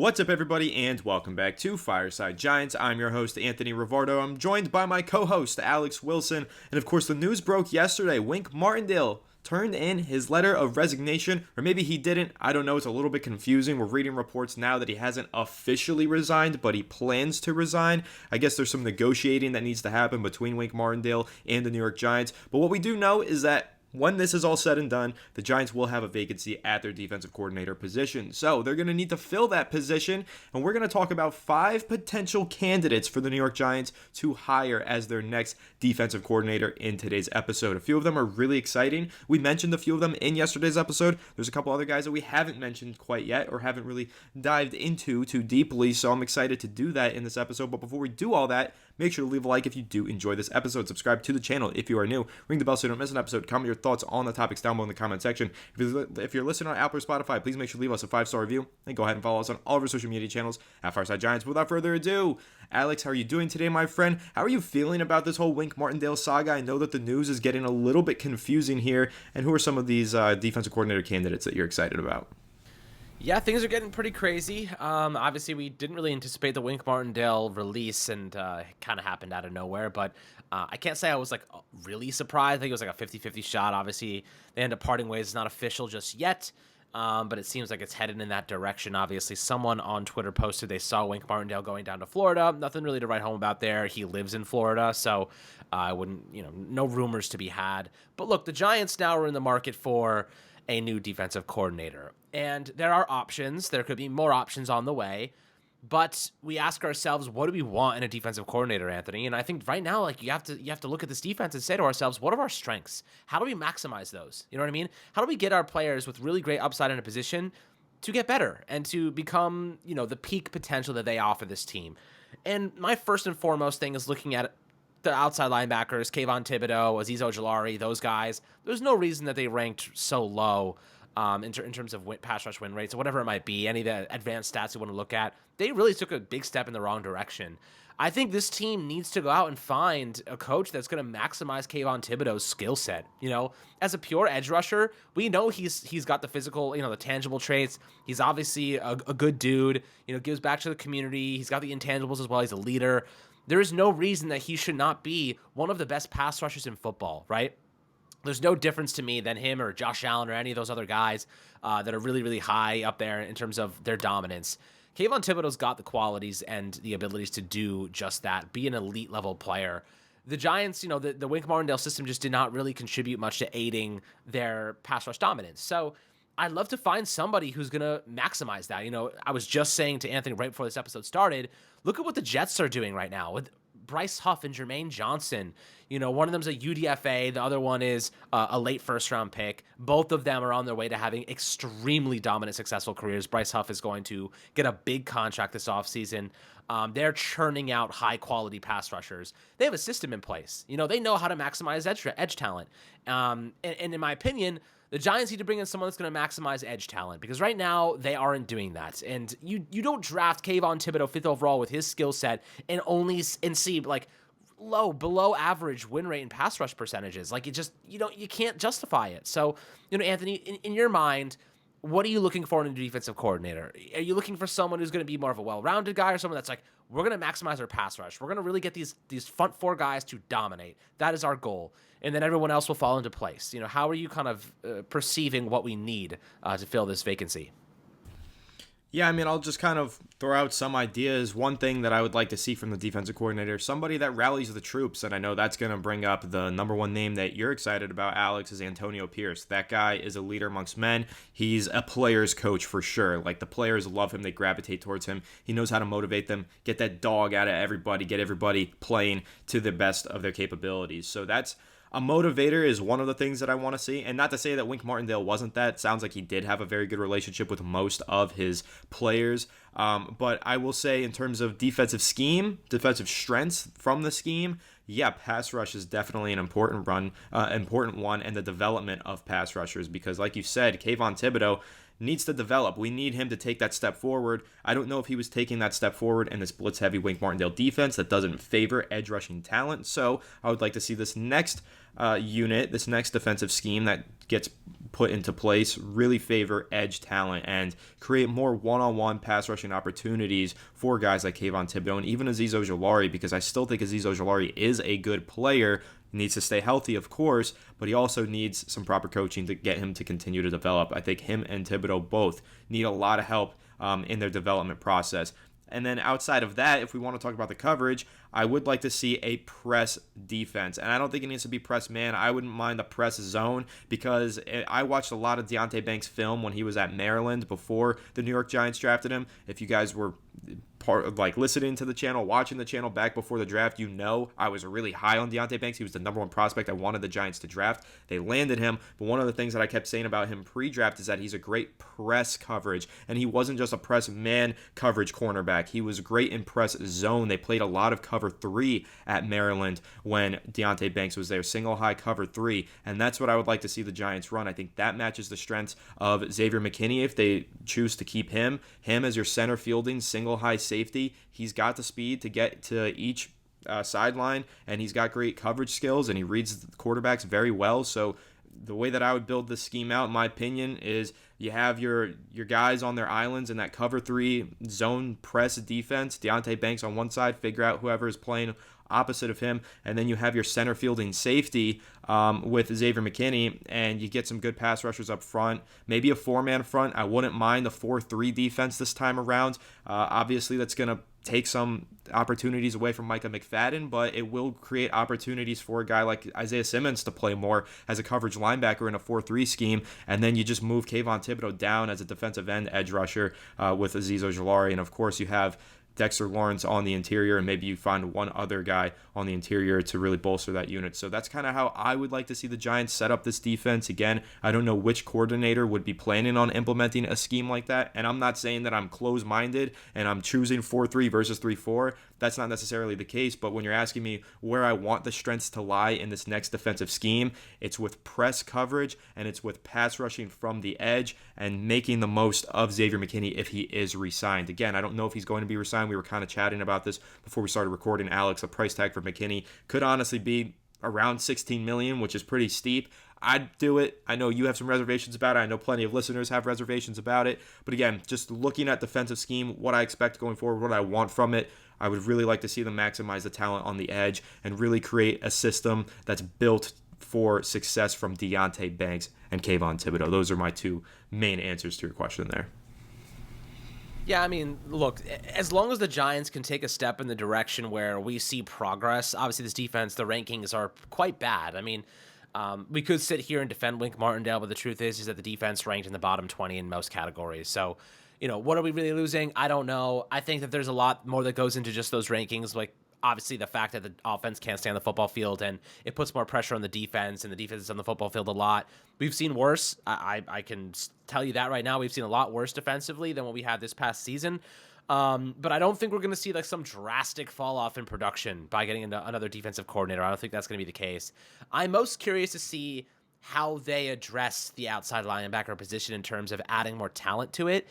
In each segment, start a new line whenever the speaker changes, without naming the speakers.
What's up, everybody, and welcome back to Fireside Giants. I'm your host, Anthony Rivardo. I'm joined by my co-host, Alex Wilson. And of course, the news broke yesterday. Wink Martindale turned in his letter of resignation, or maybe he didn't. I don't know. It's a little bit confusing. We're reading reports now that he hasn't officially resigned, but he plans to resign. I guess there's some negotiating that needs to happen between Wink Martindale and the New York Giants. But what we do know is that when this is all said and done, the Giants will have a vacancy at their defensive coordinator position. So they're going to need to fill that position, and we're going to talk about 5 potential candidates for the New York Giants to hire as their next defensive coordinator in today's episode. A few of them are really exciting. We mentioned a few of them in yesterday's episode. There's a couple other guys that we haven't mentioned quite yet or haven't really dived into too deeply, so I'm excited to do that in this episode. But before we do all that, make sure to leave a like if you do enjoy this episode. Subscribe to the channel if you are new. Ring the bell so you don't miss an episode. Comment your thoughts on the topics down below in the comment section. If you're listening on Apple or Spotify, please make sure to leave us a 5-star review. And go ahead and follow us on all of our social media channels at Fireside Giants. Without further ado, Alex, how are you doing today, my friend? How are you feeling about this whole Wink Martindale saga? I know that the news is getting a little bit confusing here. And who are some of these defensive coordinator candidates that you're excited about?
Yeah, things are getting pretty crazy. Obviously, we didn't really anticipate the Wink Martindale release, and it kind of happened out of nowhere. But I can't say I was really surprised. I think it was like a 50-50 shot. Obviously, they end up parting ways. It's not official just yet, but it seems like it's headed in that direction. Obviously, someone on Twitter posted they saw Wink Martindale going down to Florida. Nothing really to write home about there. He lives in Florida, so I wouldn't, no rumors to be had. But look, the Giants now are in the market for a new defensive coordinator. And there are options. There could be more options on the way. But we ask ourselves, what do we want in a defensive coordinator, Anthony? And I think right now, you have to look at this defense and say to ourselves, what are our strengths? How do we maximize those? You know what I mean? How do we get our players with really great upside in a position to get better and to become, the peak potential that they offer this team? And my first and foremost thing is looking at the outside linebackers, Kayvon Thibodeau, Azeez Ojulari, those guys. There's no reason that they ranked so low in terms of pass rush win rates or whatever it might be, any of the advanced stats you want to look at. They really took a big step in the wrong direction. I think this team needs to go out and find a coach that's going to maximize Kayvon Thibodeau's skill set. As a pure edge rusher, we know he's got the physical, the tangible traits. He's obviously a good dude, gives back to the community. He's got the intangibles as well. He's a leader. There is no reason that he should not be one of the best pass rushers in football, right? There's no difference to me than him or Josh Allen or any of those other guys that are really, really high up there in terms of their dominance. Kayvon Thibodeau's got the qualities and the abilities to do just that, be an elite level player. The Giants, the Wink Martindale system just did not really contribute much to aiding their pass rush dominance. So I'd love to find somebody who's going to maximize that. I was just saying to Anthony right before this episode started, look at what the Jets are doing right now with Bryce Huff and Jermaine Johnson. One of them's a UDFA. The other one is a late first-round pick. Both of them are on their way to having extremely dominant, successful careers. Bryce Huff is going to get a big contract this offseason. They're churning out high-quality pass rushers. They have a system in place. They know how to maximize edge talent. And in my opinion, the Giants need to bring in someone that's going to maximize edge talent because right now they aren't doing that. And you don't draft Kayvon Thibodeau 5th overall with his skill set and see below average win rate and pass rush percentages. You can't justify it. So, Anthony, in your mind, what are you looking for in a defensive coordinator? Are you looking for someone who's going to be more of a well-rounded guy or someone that's we're going to maximize our pass rush. We're going to really get these front 4 guys to dominate. That is our goal. And then everyone else will fall into place. How are you kind of perceiving what we need to fill this vacancy?
Yeah, I'll just kind of throw out some ideas. One thing that I would like to see from the defensive coordinator, somebody that rallies the troops, and I know that's going to bring up the number one name that you're excited about, Alex, is Antonio Pierce. That guy is a leader amongst men. He's a player's coach for sure. The players love him. They gravitate towards him. He knows how to motivate them, get that dog out of everybody, get everybody playing to the best of their capabilities. So that's a motivator is one of the things that I want to see. And not to say that Wink Martindale wasn't that. It sounds like he did have a very good relationship with most of his players. But I will say in terms of defensive scheme, defensive strengths from the scheme, yeah, pass rush is definitely an important one, and the development of pass rushers. Because like you said, Kayvon Thibodeau needs to develop. We need him to take that step forward. I don't know if he was taking that step forward in this blitz-heavy Wink Martindale defense that doesn't favor edge rushing talent. So I would like to see this next unit, this next defensive scheme that gets put into place really favor edge talent and create more one-on-one pass rushing opportunities for guys like Kayvon Thibodeaux and even Azeez Ojulari, because I still think Azeez Ojulari is a good player. He needs to stay healthy, of course, but he also needs some proper coaching to get him to continue to develop. I think him and Thibodeaux both need a lot of help in their development process. And then outside of that, if we want to talk about the coverage, I would like to see a press defense. And I don't think it needs to be press man. I wouldn't mind the press zone, because I watched a lot of Deonte Banks film when he was at Maryland before the New York Giants drafted him. If you guys were part of listening to the channel, watching the channel back before the draft, I was really high on Deonte Banks. He was the number one prospect I wanted the Giants to draft. They landed him, but one of the things that I kept saying about him pre-draft is that he's a great press coverage, and he wasn't just a press man coverage cornerback. He was great in press zone. They played a lot of cover 3 at Maryland when Deonte Banks was there, single high cover 3, and that's what I would like to see the Giants run. I think that matches the strengths of Xavier McKinney if they choose to keep him as your center fielding single high safety. He's got the speed to get to each sideline, and he's got great coverage skills, and he reads the quarterbacks very well. So the way that I would build this scheme out, in my opinion, is you have your guys on their islands in that cover 3 zone press defense. Deonte Banks on one side, figure out whoever is playing opposite of him, and then you have your center fielding safety with Xavier McKinney, and you get some good pass rushers up front. Maybe a 4-man front. I wouldn't mind the 4-3 defense this time around. Obviously, that's going to take some opportunities away from Micah McFadden, but it will create opportunities for a guy like Isaiah Simmons to play more as a coverage linebacker in a 4-3 scheme, and then you just move Kayvon Thibodeaux down as a defensive end edge rusher with Azeez Ojulari, and of course you have Dexter Lawrence on the interior, and maybe you find one other guy on the interior to really bolster that unit. So that's kind of how I would like to see the Giants set up this defense. Again, I don't know which coordinator would be planning on implementing a scheme like that, and I'm not saying that I'm closed-minded and I'm choosing 4-3 versus 3-4. That's not necessarily the case, but when you're asking me where I want the strengths to lie in this next defensive scheme, it's with press coverage and it's with pass rushing from the edge and making the most of Xavier McKinney if he is re-signed. Again, I don't know if he's going to be re-signed. We were kind of chatting about this before we started recording, Alex. A price tag for McKinney could honestly be around $16 million, which is pretty steep. I'd do it. I know you have some reservations about it. I know plenty of listeners have reservations about it. But again, just looking at defensive scheme, what I expect going forward, what I want from it, I would really like to see them maximize the talent on the edge and really create a system that's built for success from Deonte Banks and Kayvon Thibodeaux. Those are my two main answers to your question there.
Yeah, I mean, look, as long as the Giants can take a step in the direction where we see progress, obviously this defense, the rankings are quite bad. I mean, we could sit here and defend Wink Martindale, but the truth is that the defense ranked in the bottom 20 in most categories. So, what are we really losing? I don't know. I think that there's a lot more that goes into just those rankings, like obviously the fact that the offense can't stay on the football field and it puts more pressure on the defense, and the defense is on the football field a lot. We've seen worse. I can tell you that right now. We've seen a lot worse defensively than what we had this past season. But I don't think we're going to see like some drastic fall off in production by getting into another defensive coordinator. I don't think that's going to be the case. I'm most curious to see how they address the outside linebacker position in terms of adding more talent to it,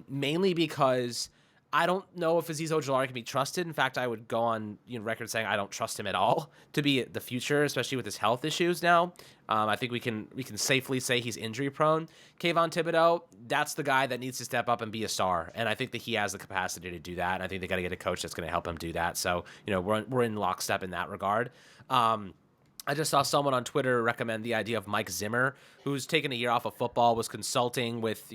mainly because I don't know if Azeez Ojulari can be trusted. In fact, I would go on record saying I don't trust him at all to be the future, especially with his health issues now. I think we can safely say he's injury prone. Kayvon Thibodeaux, that's the guy that needs to step up and be a star, and I think that he has the capacity to do that. And I think they got to get a coach that's going to help him do that. So we're in lockstep in that regard. I just saw someone on Twitter recommend the idea of Mike Zimmer, who's taken a year off of football, was consulting with,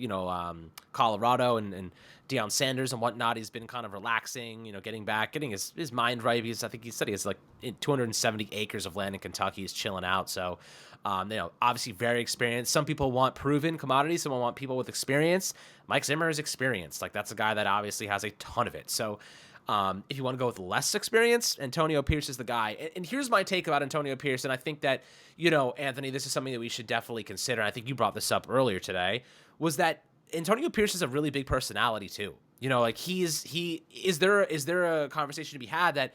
Colorado and Deion Sanders and whatnot. He's been kind of relaxing, getting his mind right, because I think he said he has like 270 acres of land in Kentucky. He's chilling out. So, obviously very experienced. Some people want proven commodities. Some want people with experience. Mike Zimmer is experienced. Like, that's a guy that obviously has a ton of it. So, if you want to go with less experience, Antonio Pierce is the guy. And here's my take about Antonio Pierce, and I think that, Anthony, this is something that we should definitely consider. I think you brought this up earlier today, was that Antonio Pierce is a really big personality too. Is there a conversation to be had that,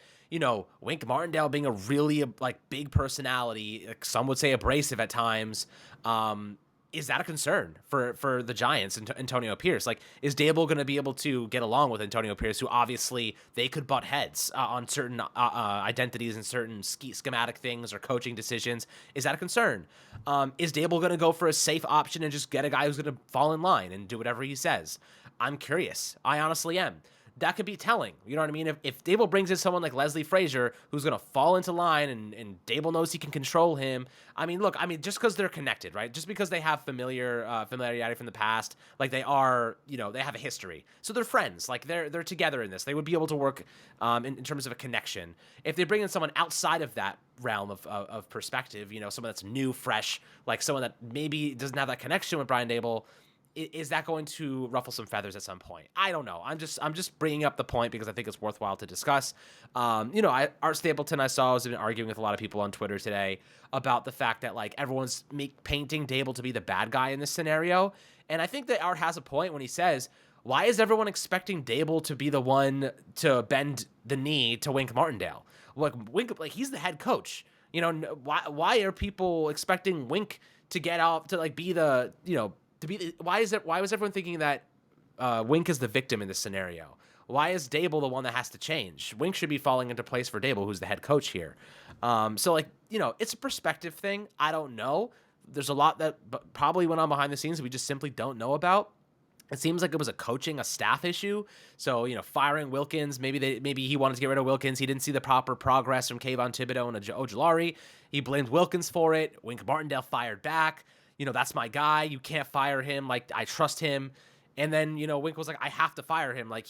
Wink Martindale being a really big personality, like some would say abrasive at times, is that a concern for the Giants and Antonio Pierce? Like, is Daboll going to be able to get along with Antonio Pierce, who obviously they could butt heads on certain identities and certain schematic things or coaching decisions? Is that a concern? Is Daboll going to go for a safe option and just get a guy who's going to fall in line and do whatever he says? I'm curious. I honestly am. That could be telling. You know what I mean? If Daboll brings in someone like Leslie Frazier, who's going to fall into line and Daboll knows he can control him. I mean, look, just because they're connected, right? Just because they have familiarity from the past, like they are, they have a history. So they're friends. Like they're together in this. They would be able to work in terms of a connection. If they bring in someone outside of that realm of perspective, someone that's new, fresh, like someone that maybe doesn't have that connection with Brian Daboll, is that going to ruffle some feathers at some point? I don't know. I'm just bringing up the point because I think it's worthwhile to discuss. Art Stapleton, I saw, has been arguing with a lot of people on Twitter today about the fact that like everyone's painting Daboll to be the bad guy in this scenario, and I think that Art has a point when he says, why is everyone expecting Daboll to be the one to bend the knee to Wink Martindale? Wink, he's the head coach. Why are people expecting Wink to get out to like be the why was everyone thinking that Wink is the victim in this scenario? Why is Daboll the one that has to change? Wink should be falling into place for Daboll, who's the head coach here. It's a perspective thing. I don't know. There's a lot that probably went on behind the scenes that we just simply don't know about. It seems like it was a staff issue. So, firing Wilkins, maybe he wanted to get rid of Wilkins. He didn't see the proper progress from Kayvon Thibodeau and Ojulari. He blamed Wilkins for it. Wink Martindale fired back. That's my guy. You can't fire him. Like, I trust him. And then, Wink was like, I have to fire him. Like,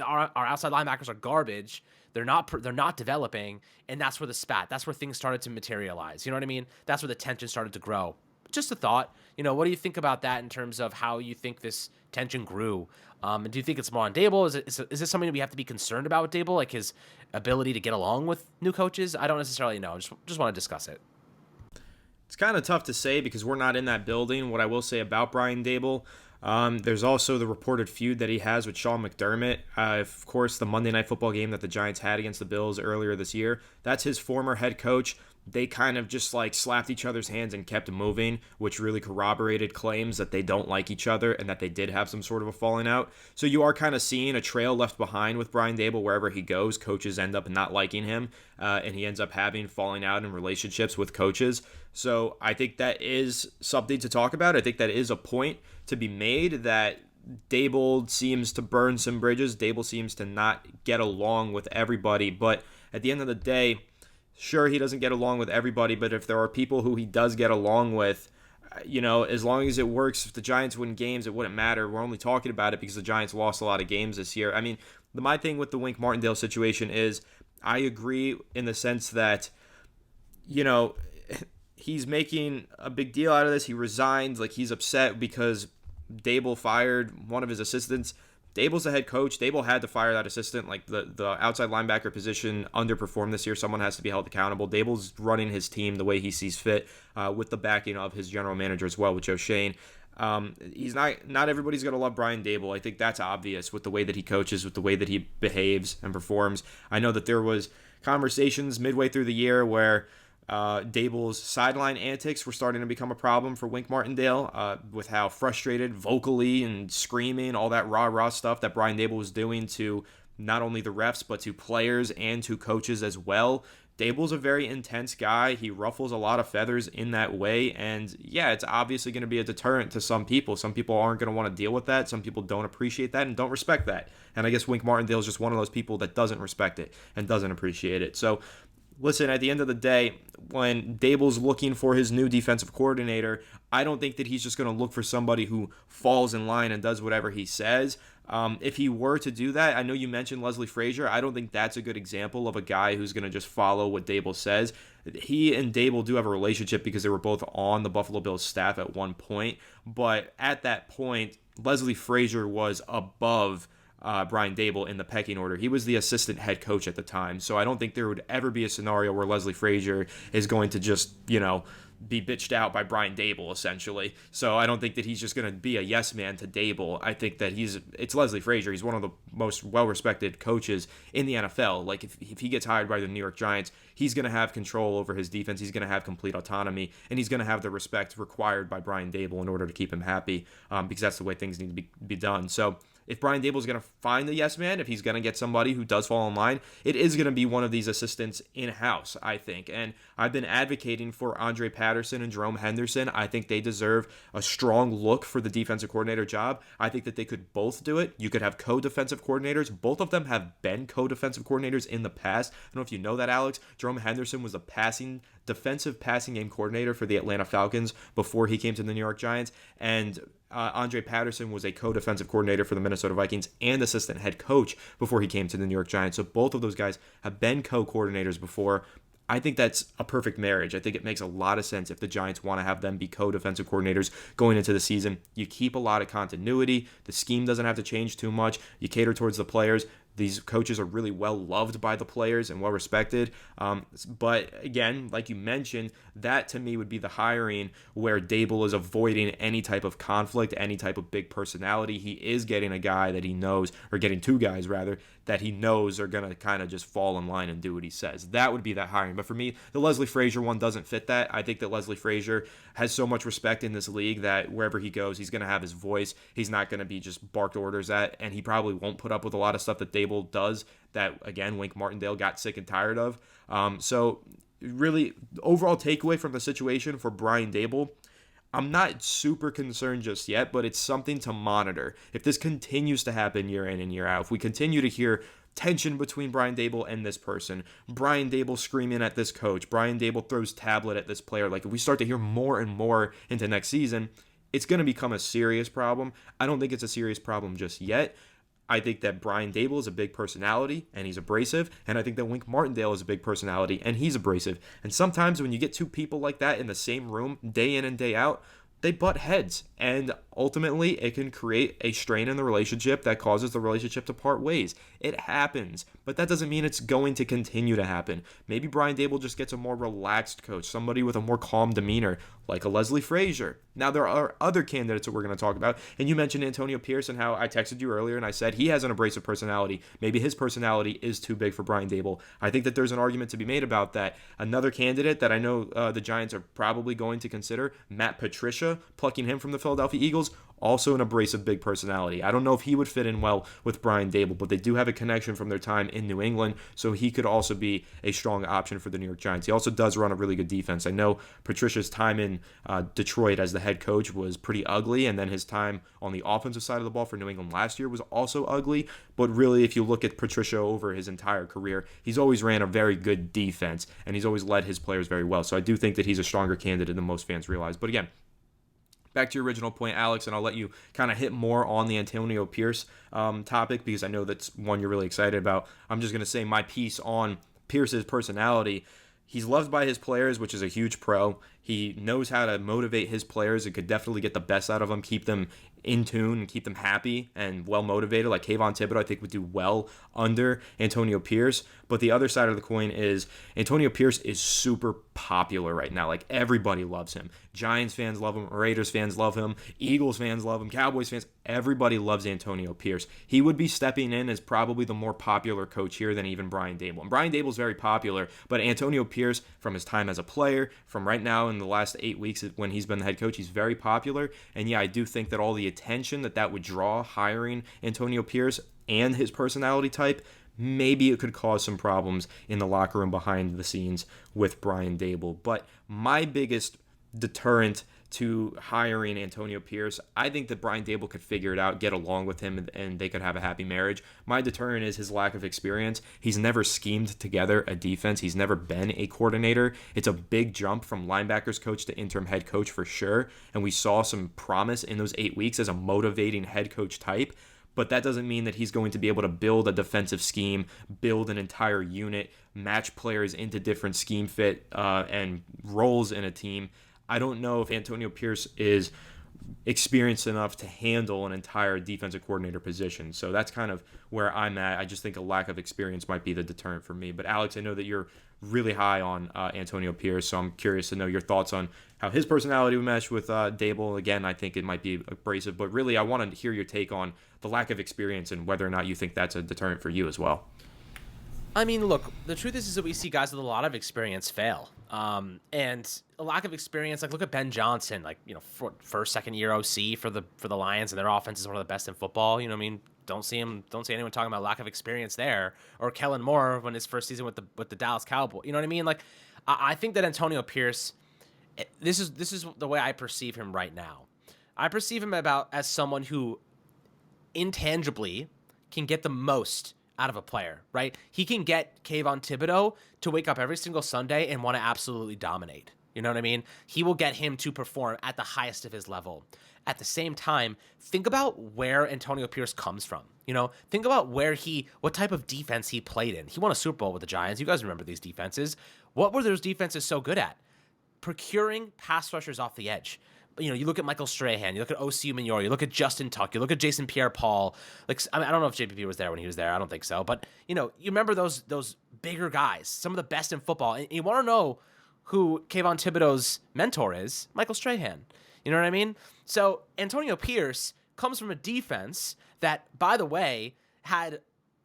our outside linebackers are garbage. They're not developing. And that's where that's where things started to materialize. You know what I mean? That's where the tension started to grow. Just a thought. What do you think about that in terms of how you think this tension grew? And do you think it's more on Daboll? Is this something that we have to be concerned about with Daboll? Like his ability to get along with new coaches? I don't necessarily know. Just want to discuss it.
It's kind of tough to say because we're not in that building. What I will say about Brian Daboll, there's also the reported feud that he has with Sean McDermott. Of course, the Monday Night Football game that the Giants had against the Bills earlier this year, that's his former head coach. They kind of just like slapped each other's hands and kept moving, which really corroborated claims that they don't like each other and that they did have some sort of a falling out. So you are kind of seeing a trail left behind with Brian Daboll wherever he goes. Coaches end up not liking him, and he ends up having falling out in relationships with coaches. So I think that is something to talk about. I think that is a point to be made that Daboll seems to burn some bridges. Daboll seems to not get along with everybody. But at the end of the day, sure, he doesn't get along with everybody, but if there are people who he does get along with, as long as it works, if the Giants win games, it wouldn't matter. We're only talking about it because the Giants lost a lot of games this year. I mean, my thing with the Wink Martindale situation is I agree in the sense that, he's making a big deal out of this. He resigned, like he's upset because Daboll fired one of his assistants. Daboll's the head coach. Daboll had to fire that assistant. Like the outside linebacker position underperformed this year. Someone has to be held accountable. Daboll's running his team the way he sees fit, with the backing of his general manager as well, with Joe Shane. He's not everybody's gonna love Brian Daboll. I think that's obvious with the way that he coaches, with the way that he behaves and performs. I know that there was conversations midway through the year where Daboll's sideline antics were starting to become a problem for Wink Martindale, with how frustrated vocally and screaming, all that rah-rah stuff that Brian Daboll was doing to not only the refs but to players and to coaches as well. Daboll's a very intense guy. He ruffles a lot of feathers in that way, and yeah, it's obviously going to be a deterrent to some people. Some people aren't going to want to deal with that. Some people don't appreciate that and don't respect that. And I guess Wink Martindale is just one of those people that doesn't respect it and doesn't appreciate it. So listen, at the end of the day, when Daboll's looking for his new defensive coordinator, I don't think that he's just going to look for somebody who falls in line and does whatever he says. If he were to do that, I know you mentioned Leslie Frazier. I don't think that's a good example of a guy who's going to just follow what Daboll says. He and Daboll do have a relationship because they were both on the Buffalo Bills staff at one point. But at that point, Leslie Frazier was above Brian Daboll in the pecking order. He was the assistant head coach at the time, so I don't think there would ever be a scenario where Leslie Frazier is going to just, be bitched out by Brian Daboll, essentially. So I don't think that he's just going to be a yes man to Daboll. I think that it's Leslie Frazier. He's one of the most well-respected coaches in the NFL. Like, if he gets hired by the New York Giants, he's going to have control over his defense. He's going to have complete autonomy, and he's going to have the respect required by Brian Daboll in order to keep him happy, because that's the way things need to be done. So if Brian Daboll is going to find the yes man, if he's going to get somebody who does fall in line, it is going to be one of these assistants in-house, I think. And I've been advocating for Andre Patterson and Jerome Henderson. I think they deserve a strong look for the defensive coordinator job. I think that they could both do it. You could have co-defensive coordinators. Both of them have been co-defensive coordinators in the past. I don't know if you know that, Alex. Jerome Henderson was the defensive passing game coordinator for the Atlanta Falcons before he came to the New York Giants. And Andre Patterson was a co-defensive coordinator for the Minnesota Vikings and assistant head coach before he came to the New York Giants. So both of those guys have been co-coordinators before. I think that's a perfect marriage. I think it makes a lot of sense if the Giants want to have them be co-defensive coordinators going into the season. You keep a lot of continuity. The scheme doesn't have to change too much. You cater towards the players. These coaches are really well loved by the players and well respected. But again, like you mentioned, that to me would be the hiring where Daboll is avoiding any type of conflict, any type of big personality. He is getting a guy that he knows, or getting two guys rather, that he knows are going to kind of just fall in line and do what he says. That would be that hiring. But for me, the Leslie Frazier one doesn't fit that. I think that Leslie Frazier has so much respect in this league that wherever he goes, he's going to have his voice. He's not going to be just barked orders at, and he probably won't put up with a lot of stuff that Daboll does that, again, Wink Martindale got sick and tired of. So really, overall takeaway from the situation for Brian Daboll, I'm not super concerned just yet, but it's something to monitor. If this continues to happen year in and year out, if we continue to hear tension between Brian Daboll and this person, Brian Daboll screaming at this coach, Brian Daboll throws tablet at this player, like if we start to hear more and more into next season, it's going to become a serious problem. I don't think it's a serious problem just yet. I think that Brian Daboll is a big personality, and he's abrasive, and I think that Wink Martindale is a big personality, and he's abrasive. And sometimes when you get two people like that in the same room, day in and day out, they butt heads, and ultimately it can create a strain in the relationship that causes the relationship to part ways. It happens, but that doesn't mean it's going to continue to happen. Maybe Brian Daboll just gets a more relaxed coach, somebody with a more calm demeanor, like a Leslie Frazier. Now, there are other candidates that we're going to talk about, and you mentioned Antonio Pierce and how I texted you earlier and I said he has an abrasive personality. Maybe his personality is too big for Brian Daboll. I think that there's an argument to be made about that. Another candidate that I know the Giants are probably going to consider, Matt Patricia, plucking him from the Philadelphia Eagles, also an abrasive big personality. I don't know if he would fit in well with Brian Daboll, but they do have a connection from their time in New England, so he could also be a strong option for the New York Giants. He also does run a really good defense. I know Patricia's time in Detroit as the head coach was pretty ugly, and then his time on the offensive side of the ball for New England last year was also ugly, but really if you look at Patricia over his entire career, he's always ran a very good defense, and he's always led his players very well, so I do think that he's a stronger candidate than most fans realize. But again, back to your original point, Alex, and I'll let you kind of hit more on the Antonio Pierce topic because I know that's one you're really excited about. I'm just going to say my piece on Pierce's personality. He's loved by his players, which is a huge pro. He knows how to motivate his players and could definitely get the best out of them, keep them in tune and keep them happy and well motivated. Like Kayvon Thibodeau, I think, would do well under Antonio Pierce. But the other side of the coin is Antonio Pierce is super popular right now. Like everybody loves him. Giants fans love him. Raiders fans love him. Eagles fans love him. Cowboys fans. Everybody loves Antonio Pierce. He would be stepping in as probably the more popular coach here than even Brian Daboll. And Brian Daboll is very popular, but Antonio Pierce, from his time as a player, from right now in the last 8 weeks when he's been the head coach, he's very popular. And yeah, I do think that all the attention that would draw hiring Antonio Pierce and his personality type, maybe it could cause some problems in the locker room behind the scenes with Brian Daboll. But my biggest deterrent to hiring Antonio Pierce, I think that Brian Daboll could figure it out, get along with him, and they could have a happy marriage. My deterrent is his lack of experience. He's never schemed together a defense. He's never been a coordinator. It's a big jump from linebackers coach to interim head coach for sure, and we saw some promise in those 8 weeks as a motivating head coach type. But that doesn't mean that he's going to be able to build a defensive scheme, build an entire unit, match players into different scheme fit and roles in a team. I don't know if Antonio Pierce is experienced enough to handle an entire defensive coordinator position. So that's kind of where I'm at. I just think a lack of experience might be the deterrent for me. But Alex, I know that you're really high on Antonio Pierce, so I'm curious to know your thoughts on how his personality would mesh with Daboll. Again, I think it might be abrasive, but really I want to hear your take on the lack of experience and whether or not you think that's a deterrent for you as well.
I mean, look, the truth is that we see guys with a lot of experience fail. And a lack of experience, like look at Ben Johnson, like, first, second year OC for the Lions, and their offense is one of the best in football. You know what I mean? Don't see anyone talking about lack of experience there. Or Kellen Moore when his first season with the Dallas Cowboys. You know what I mean? Like, I think that Antonio Pierce, this is the way I perceive him right now. I perceive him as someone who intangibly can get the most out of a player, right? He can get Kayvon Thibodeau to wake up every single Sunday and want to absolutely dominate. You know what I mean? He will get him to perform at the highest of his level. At the same time, think about where Antonio Pierce comes from. Think about what type of defense he played in. He won a Super Bowl with the Giants. You guys remember these defenses. What were those defenses so good at? Procuring pass rushers off the edge. You look at Michael Strahan, you look at O.C. Umenyiora, you look at Justin Tuck, you look at Jason Pierre-Paul. I don't know if JPP was there when he was there. I don't think so. But, you remember those bigger guys, some of the best in football. And you want to know who Kayvon Thibodeau's mentor is? Michael Strahan. You know what I mean? So Antonio Pierce comes from a defense that, by the way, had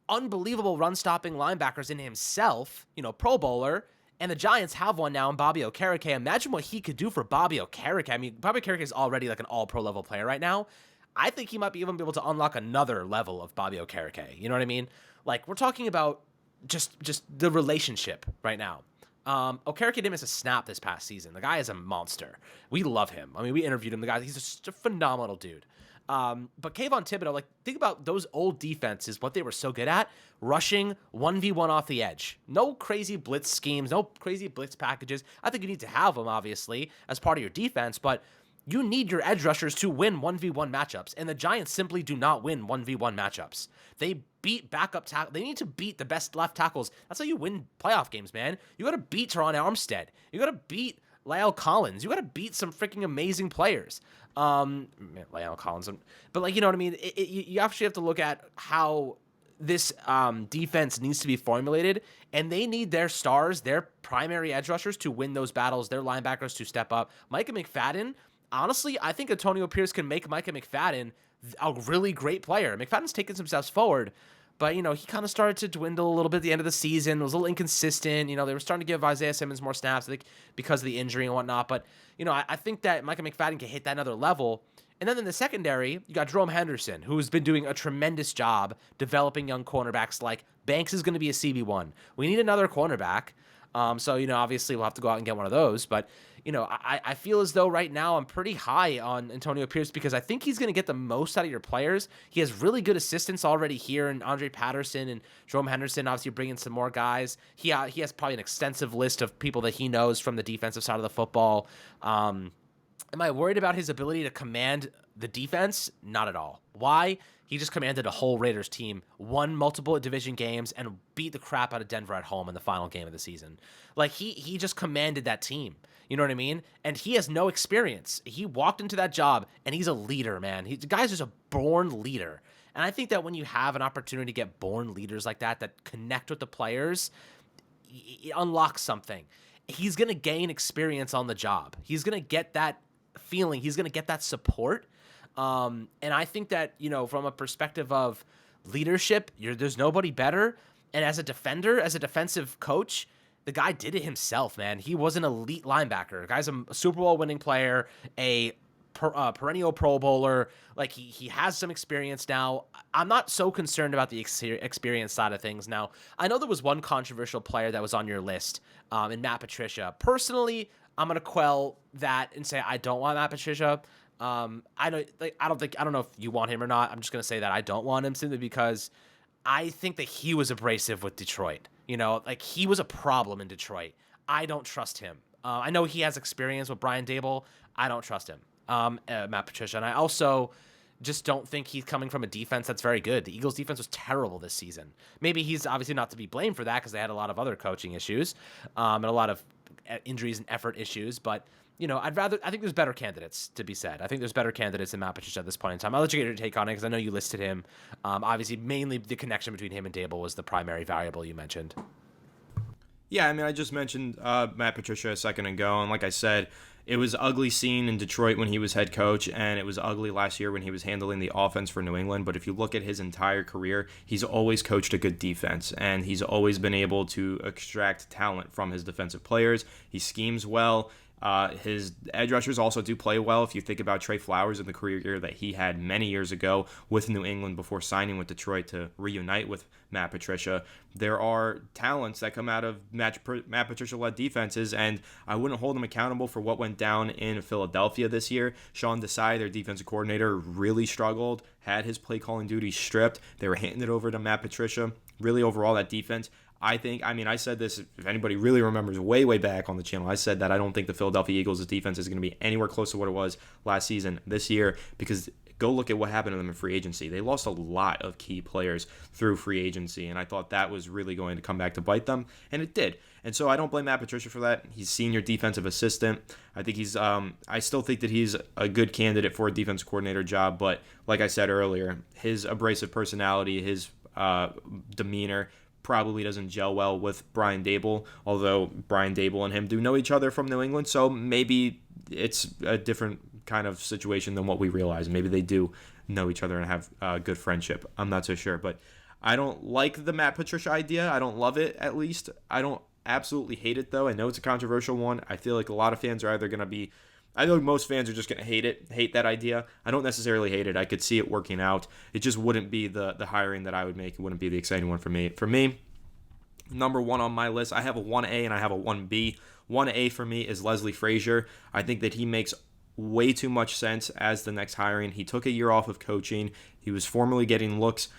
unbelievable run-stopping linebackers in himself, Pro Bowler. And the Giants have one now in Bobby Okereke. Imagine what he could do for Bobby Okereke. I mean, Bobby Okereke is already like an all-pro level player right now. I think he might even be able to unlock another level of Bobby Okereke. You know what I mean? Like, we're talking about just the relationship right now. Okereke didn't miss a snap this past season. The guy is a monster. We love him. I mean, we interviewed him. The guy, he's just a phenomenal dude. But Kayvon Thibodeau, think about those old defenses, what they were so good at, rushing 1v1 off the edge. No crazy blitz schemes, no crazy blitz packages. I think you need to have them, obviously, as part of your defense, but you need your edge rushers to win 1v1 matchups, and the Giants simply do not win 1v1 matchups. They beat backup tackle. They need to beat the best left tackles. That's how you win playoff games, man. You got to beat Teron Armstead. You got to beat La'el Collins. You got to beat some freaking amazing players. La'el Collins. But, you know what I mean? You actually have to look at how this defense needs to be formulated, and they need their stars, their primary edge rushers to win those battles, their linebackers to step up. Micah McFadden, honestly, I think Antonio Pierce can make Micah McFadden a really great player. McFadden's taken some steps forward, but, he kind of started to dwindle a little bit at the end of the season. Was a little inconsistent. They were starting to give Isaiah Simmons more snaps, I think, because of the injury and whatnot. But, I think that Micah McFadden can hit that another level. And then in the secondary, you got Jerome Henderson, who's been doing a tremendous job developing young cornerbacks. Like, Banks is going to be a CB1. We need another cornerback. So, obviously we'll have to go out and get one of those. But, I feel as though right now I'm pretty high on Antonio Pierce because I think he's going to get the most out of your players. He has really good assistants already here in Andre Patterson and Jerome Henderson. Obviously, you're bringing some more guys. He has probably an extensive list of people that he knows from the defensive side of the football. Am I worried about his ability to command the defense? Not at all. Why? He just commanded a whole Raiders team, won multiple division games, and beat the crap out of Denver at home in the final game of the season. Like, he just commanded that team. You know what I mean? And he has no experience. He walked into that job, and he's a leader, man. The guy's just a born leader. And I think that when you have an opportunity to get born leaders like that connect with the players, it unlocks something. He's going to gain experience on the job. He's going to get that feeling. He's going to get that support. And I think that, from a perspective of leadership, there's nobody better. And as a defender, as a defensive coach, the guy did it himself, man. He was an elite linebacker. The guy's a Super Bowl winning player, a perennial Pro Bowler. Like, he has some experience now. I'm not so concerned about the experience side of things. Now, I know there was one controversial player that was on your list, in Matt Patricia. Personally, I'm gonna quell that and say I don't want Matt Patricia. I don't know if you want him or not. I'm just gonna say that I don't want him simply because I think that he was abrasive with Detroit. He was a problem in Detroit. I don't trust him. I know he has experience with Brian Daboll. I don't trust him, Matt Patricia. And I also just don't think he's coming from a defense that's very good. The Eagles' defense was terrible this season. Maybe he's obviously not to be blamed for that because they had a lot of other coaching issues and a lot of injuries and effort issues, but I think there's better candidates, to be said. I think there's better candidates than Matt Patricia at this point in time. I'll let you get your take on it because I know you listed him. Obviously, mainly the connection between him and Daboll was the primary variable you mentioned.
Yeah, I mean, I just mentioned Matt Patricia a second ago, and like I said, it was ugly scene in Detroit when he was head coach, and it was ugly last year when he was handling the offense for New England. But if you look at his entire career, he's always coached a good defense, and he's always been able to extract talent from his defensive players. He schemes well. His edge rushers also do play well. If you think about Trey Flowers in the career year that he had many years ago with New England before signing with Detroit to reunite with Matt Patricia, there are talents that come out of Matt Patricia-led defenses, and I wouldn't hold him accountable for what went down in Philadelphia this year. Sean Desai, their defensive coordinator, really struggled, had his play calling duties stripped. They were handing it over to Matt Patricia. Really, overall, that defense, I said this, if anybody really remembers way, way back on the channel, I said that I don't think the Philadelphia Eagles' defense is going to be anywhere close to what it was last season, this year, because go look at what happened to them in free agency. They lost a lot of key players through free agency, and I thought that was really going to come back to bite them, and it did. And so I don't blame Matt Patricia for that. He's senior defensive assistant. I think I still think that he's a good candidate for a defensive coordinator job, but like I said earlier, his abrasive personality, his demeanor, probably doesn't gel well with Brian Daboll, although Brian Daboll and him do know each other from New England, so maybe it's a different kind of situation than what we realize. Maybe they do know each other and have a good friendship. I'm not so sure, but I don't like the Matt Patricia idea. I don't love it, at least. I don't absolutely hate it, though. I know it's a controversial one. I feel like a lot of fans are either going to be I know most fans are just going to hate that idea. I don't necessarily hate it. I could see it working out. It just wouldn't be the hiring that I would make. It wouldn't be the exciting one for me. For me, number one on my list, I have a 1A and I have a 1B. 1A for me is Leslie Frazier. I think that he makes way too much sense as the next hiring. He took a year off of coaching. He was formerly getting looks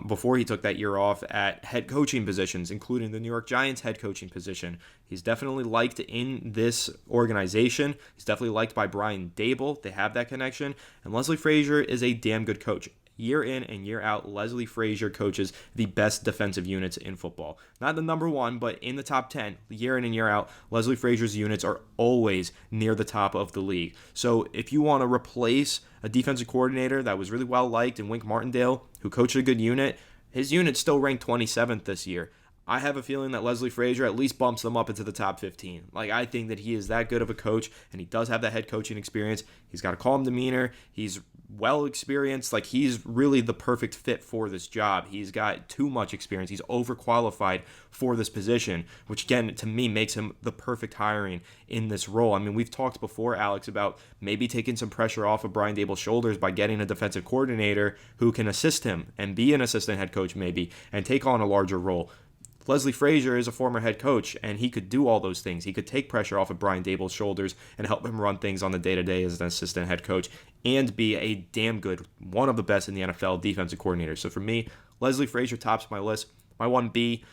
before he took that year off at head coaching positions, including the New York Giants head coaching position. He's definitely liked in this organization. He's definitely liked by Brian Daboll. They have that connection. And Leslie Frazier is a damn good coach. Year in and year out, Leslie Frazier coaches the best defensive units in football. Not the number one, but in the top 10, year in and year out, Leslie Frazier's units are always near the top of the league. So if you want to replace a defensive coordinator that was really well liked in Wink Martindale, who coached a good unit, his unit still ranked 27th this year. I have a feeling that Leslie Frazier at least bumps them up into the top 15. I think that he is that good of a coach, and he does have that head coaching experience. He's got a calm demeanor. He's well experienced. He's really the perfect fit for this job. He's got too much experience. He's overqualified for this position, which again, to me, makes him the perfect hiring in this role. I mean, we've talked before, Alex, about maybe taking some pressure off of Brian Daboll's shoulders by getting a defensive coordinator who can assist him and be an assistant head coach maybe and take on a larger role. Leslie Frazier is a former head coach, and he could do all those things. He could take pressure off of Brian Daboll's shoulders and help him run things on the day-to-day as an assistant head coach and be a damn good, one of the best in the NFL defensive coordinator. So for me, Leslie Frazier tops my list. My 1B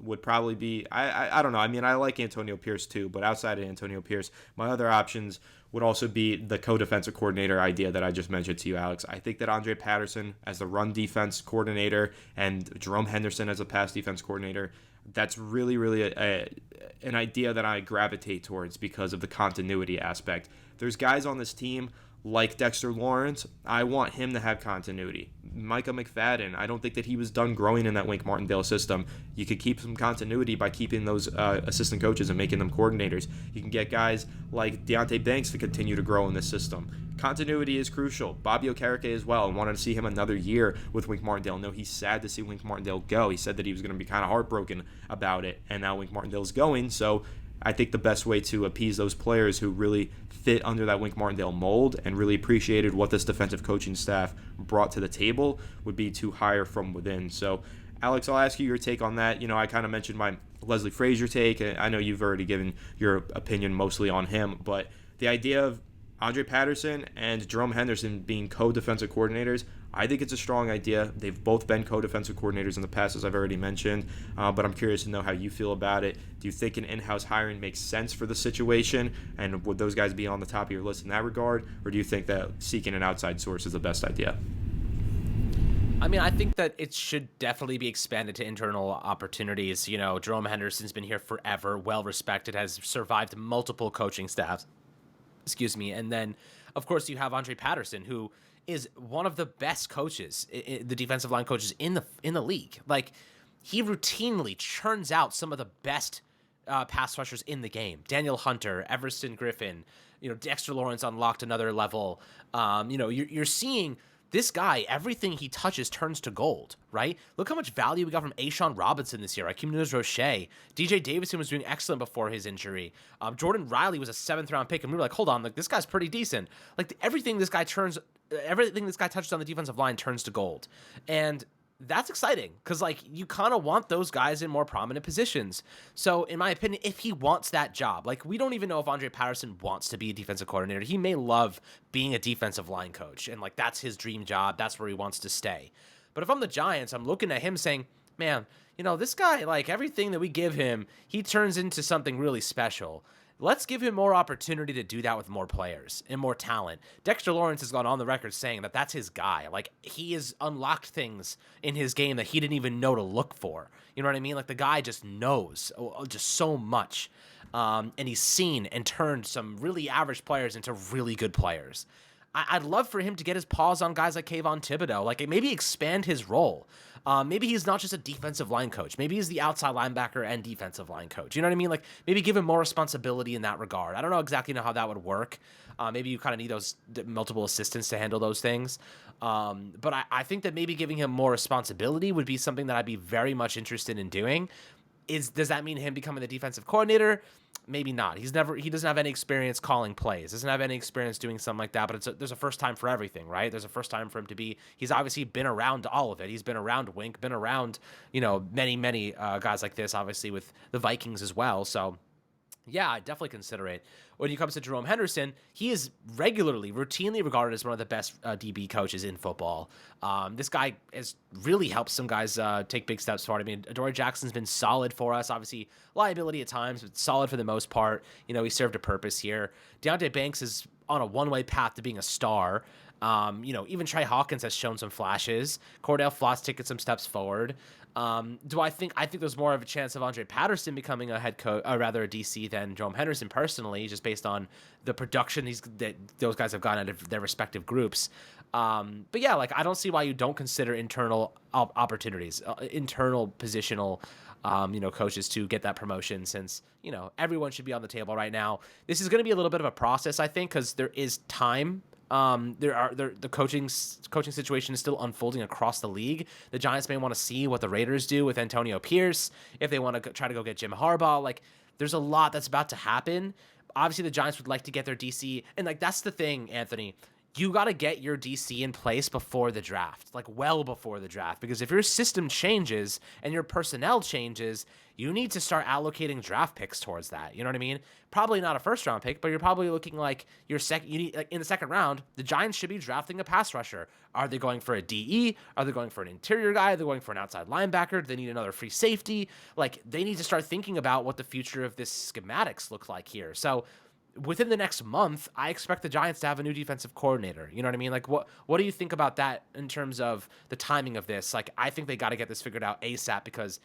would probably be, I don't know. I mean, I like Antonio Pierce too, but outside of Antonio Pierce, my other options would also be the co-defensive coordinator idea that I just mentioned to you, Alex. I think that Andre Patterson as the run defense coordinator and Jerome Henderson as a pass defense coordinator, that's really, really an idea that I gravitate towards because of the continuity aspect. There's guys on this team like Dexter Lawrence. I want him to have continuity. Micah McFadden, I don't think that he was done growing in that Wink Martindale system. You could keep some continuity by keeping those assistant coaches and making them coordinators. You can get guys like Deontay Banks to continue to grow in this system. Continuity is crucial. Bobby Okereke as well. I wanted to see him another year with Wink Martindale. No, he's sad to see Wink Martindale go. He said that he was going to be kind of heartbroken about it, and now Wink Martindale's going, so I think the best way to appease those players who really fit under that Wink Martindale mold and really appreciated what this defensive coaching staff brought to the table would be to hire from within. So, Alex, I'll ask you your take on that. I kind of mentioned my Leslie Frazier take. I know you've already given your opinion mostly on him, but the idea of Andre Patterson and Jerome Henderson being co-defensive coordinators, I think it's a strong idea. They've both been co-defensive coordinators in the past, as I've already mentioned, but I'm curious to know how you feel about it. Do you think an in-house hiring makes sense for the situation, and would those guys be on the top of your list in that regard, or do you think that seeking an outside source is the best idea?
I mean, I think that it should definitely be expanded to internal opportunities. You know, Jerome Henderson's been here forever, well respected, has survived multiple coaching staffs. Excuse me. And then, of course, you have Andre Patterson, who is one of the best coaches, the defensive line coaches in the league. Like, he routinely churns out some of the best pass rushers in the game. Daniel Hunter, Everson Griffin, Dexter Lawrence unlocked another level. You're seeing this guy, everything he touches turns to gold, right? Look how much value we got from Ashawn Robinson this year. Akeem Newz-Roche. DJ Davidson was doing excellent before his injury. Jordan Riley was a 7th-round pick, and we were like, hold on, like, this guy's pretty decent. Like, everything this guy touches on the defensive line turns to gold. And that's exciting because, like, you kind of want those guys in more prominent positions. So, in my opinion, if he wants that job, like, we don't even know if Andre Patterson wants to be a defensive coordinator. He may love being a defensive line coach, and, like, that's his dream job. That's where he wants to stay. But if I'm the Giants, I'm looking at him saying, man, this guy, like, everything that we give him, he turns into something really special. Let's give him more opportunity to do that with more players and more talent. Dexter Lawrence has gone on the record saying that that's his guy. Like, he has unlocked things in his game that he didn't even know to look for. You know what I mean? Like, the guy just knows just so much. And he's seen and turned some really average players into really good players. I'd love for him to get his paws on guys like Kayvon Thibodeau, like maybe expand his role. Maybe he's not just a defensive line coach. Maybe he's the outside linebacker and defensive line coach. You know what I mean? Like, maybe give him more responsibility in that regard. I don't know exactly how that would work. Maybe you kind of need those multiple assistants to handle those things. But I think that maybe giving him more responsibility would be something that I'd be very much interested in doing. Does that mean him becoming the defensive coordinator? Maybe not. He doesn't have any experience calling plays. Doesn't have any experience doing something like that. But there's a first time for everything, right? There's a first time for him to be. He's obviously been around all of it. He's been around Wink, been around many guys like this. Obviously with the Vikings as well. So yeah, I definitely consider it. When it comes to Jerome Henderson, he is routinely regarded as one of the best DB coaches in football. This guy has really helped some guys take big steps forward. I mean, Adoree Jackson's been solid for us. Obviously, liability at times, but solid for the most part. He served a purpose here. Deonte Banks is on a one-way path to being a star. Even Trey Hawkins has shown some flashes. Cordell Flott's taken some steps forward. I think there's more of a chance of Andre Patterson becoming a head coach, or rather a DC, than Jerome Henderson personally, just based on the production that those guys have gotten out of their respective groups. But yeah, like, I don't see why you don't consider internal opportunities, internal positional, coaches to get that promotion, since, everyone should be on the table right now. This is going to be a little bit of a process, I think, because there is time. The coaching situation is still unfolding across the league. The Giants may want to see what the Raiders do with Antonio Pierce, if they want to try to go get Jim Harbaugh. Like, there's a lot that's about to happen. Obviously, the Giants would like to get their DC, and, like, that's the thing, Anthony. You got to get your DC in place before the draft, like, well before the draft, because if your system changes and your personnel changes, you need to start allocating draft picks towards that. You know what I mean? Probably not a first-round pick, but you're probably looking like in the second round, the Giants should be drafting a pass rusher. Are they going for a DE? Are they going for an interior guy? Are they going for an outside linebacker? Do they need another free safety? Like, they need to start thinking about what the future of this schematics look like here. So within the next month, I expect the Giants to have a new defensive coordinator. You know what I mean? Like, what do you think about that in terms of the timing of this? Like, I think they got to get this figured out ASAP because,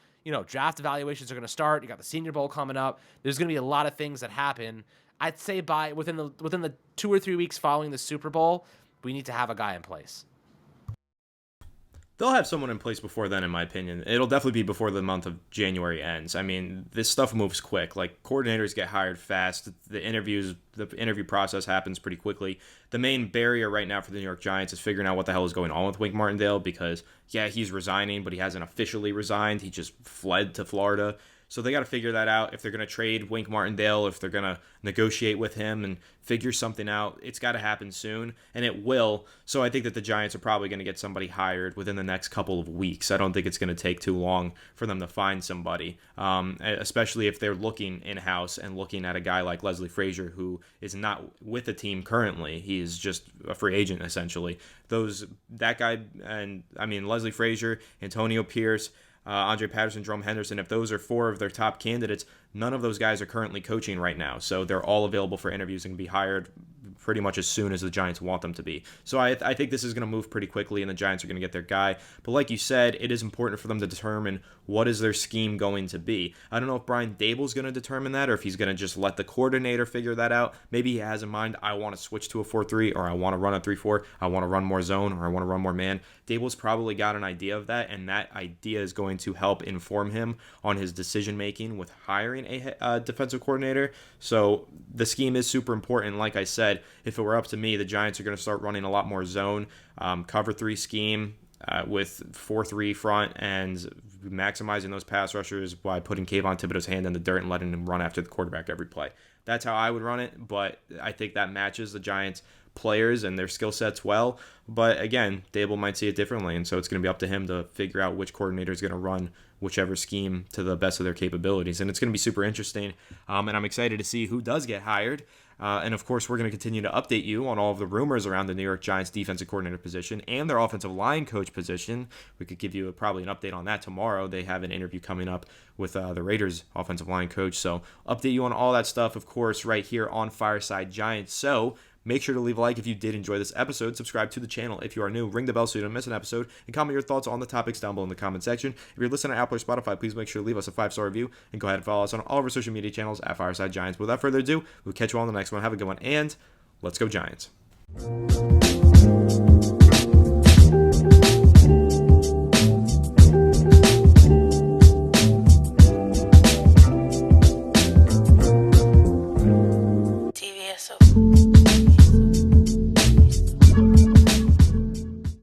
draft evaluations are going to start. You got the Senior Bowl coming up. There's going to be a lot of things that happen. I'd say within the 2 or 3 weeks following the Super Bowl, we need to have a guy in place.
They'll have someone in place before then, in my opinion. It'll definitely be before the month of January ends. I mean, this stuff moves quick. Like, coordinators get hired fast. The interview process happens pretty quickly. The main barrier right now for the New York Giants is figuring out what the hell is going on with Wink Martindale, because, yeah, he's resigning, but he hasn't officially resigned. He just fled to Florida. So they got to figure that out. If they're going to trade Wink Martindale, if they're going to negotiate with him and figure something out, it's got to happen soon, and it will. So I think that the Giants are probably going to get somebody hired within the next couple of weeks. I don't think it's going to take too long for them to find somebody, especially if they're looking in-house and looking at a guy like Leslie Frazier, who is not with the team currently. He is just a free agent, essentially. That guy, and I mean, Leslie Frazier, Antonio Pierce, Andre Patterson, Jerome Henderson, if those are 4 of their top candidates, none of those guys are currently coaching right now. So they're all available for interviews and can be hired pretty much as soon as the Giants want them to be. So I think this is going to move pretty quickly, and the Giants are going to get their guy. But like you said, it is important for them to determine what is their scheme going to be. I don't know if Brian Daboll is going to determine that, or if he's going to just let the coordinator figure that out. Maybe he has in mind, I want to switch to a 4-3, or I want to run a 3-4, I want to run more zone, or I want to run more man. Daboll's probably got an idea of that, and that idea is going to help inform him on his decision making with hiring a defensive coordinator. So the scheme is super important. Like I said, if it were up to me, the Giants are going to start running a lot more zone, cover 3 scheme with 4-3 front, and maximizing those pass rushers by putting Kayvon Thibodeau's hand in the dirt and letting him run after the quarterback every play. That's how I would run it, but I think that matches the Giants' players and their skill sets well. But again, Daboll might see it differently, and so it's going to be up to him to figure out which coordinator is going to run whichever scheme to the best of their capabilities. And it's going to be super interesting, and I'm excited to see who does get hired. And of course, we're going to continue to update you on all of the rumors around the New York Giants defensive coordinator position and their offensive line coach position. We could give you probably an update on that tomorrow. They have an interview coming up with the Raiders offensive line coach. So update you on all that stuff, of course, right here on Fireside Giants. So make sure to leave a like if you did enjoy this episode. Subscribe to the channel if you are new. Ring the bell so you don't miss an episode. And comment your thoughts on the topics down below in the comment section. If you're listening to Apple or Spotify, please make sure to leave us a 5-star review. And go ahead and follow us on all of our social media channels at Fireside Giants. Without further ado, we'll catch you on the next one. Have a good one. And let's go Giants.